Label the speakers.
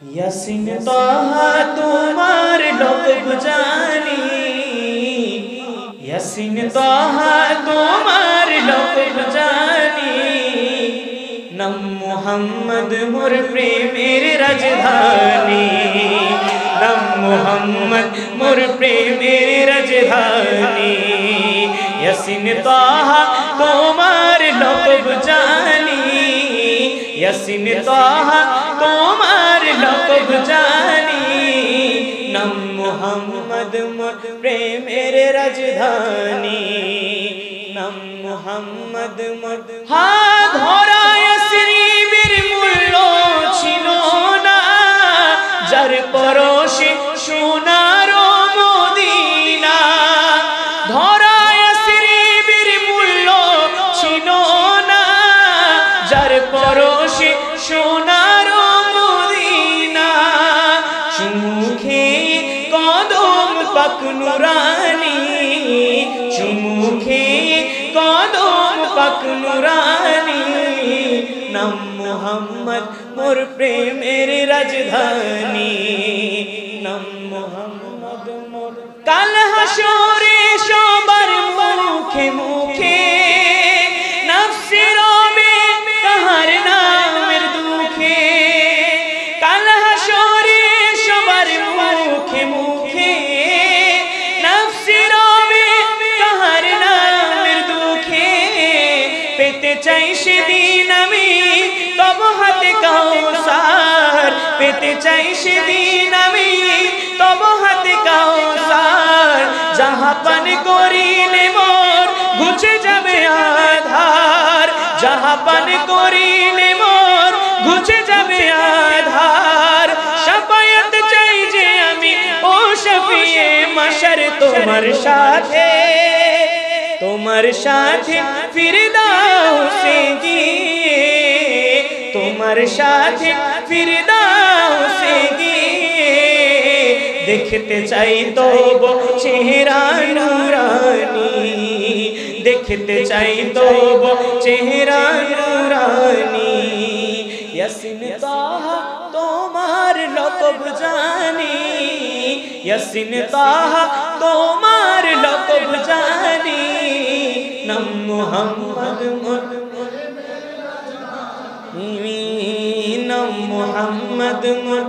Speaker 1: यासीन ताहा तुम्हार लक़ब जानी, यासीन ताहा तुम्हार लक़ब जानी। नम मुहम्मद मोर प्रेमेर राजधानी, नम मुहम्मद मोर प्रेमेर राजधानी। यासीन ताहा तुम्हार लक़ब जानी, यासीन ताहा तुम्हार लक़ब जानी। नम मुहम्मद मोर प्रेमेर राजधानी, नम मुहम्मद मोर हाथ धरा यासरीबेर मूल्য ছিল না, যার পরশে সোনার মদিনা। ধরা ইয়াসরিবের মূল্য ছিল না, যার পরশে সোনার মদিনা। চুমুখে কদম পাক নুরানি, চুমুখে কদম পাক নুরানি। নাম মুহাম্মদ মোর প্রেমের রাজধানী, নাম মুহাম্মদ মোর কাল হাসরে সবার মুখে মুখে নফসে রবে কাহার নামের দুঃখে। কাল হাসরে সবার মুখে মুখে নফসে রবে কাহার নামের দুঃখে। পেতে চাই সেদিন আমি তব হাতে কাউসার, পেতে চাই সেদিন আমি তব হাতে কাউসার। যাহা পান করিলে মোর ঘুচে যাবে আধার, যাহা পান করিলে মোর ঘুচে যাবে আধার। শাফায়াত চাই যে আমি ও শফিয়ে মাশর তোমার সাথে, তোমার সাথে ফিরদাউসে গিয়ে, তোমার সাথে ফিরদাউসে গিয়ে। দেখতে চাই তব চেহারা নুরানি, দেখতে চাই তব চেহারা নুরানি। ইয়াসিন তাহা তোমার লक़ব জানি, ইয়াসিন তাহা তোমার লक़ব জানি। নাম মুহাম্মদ মোর নাম মুহাম্মদ মোর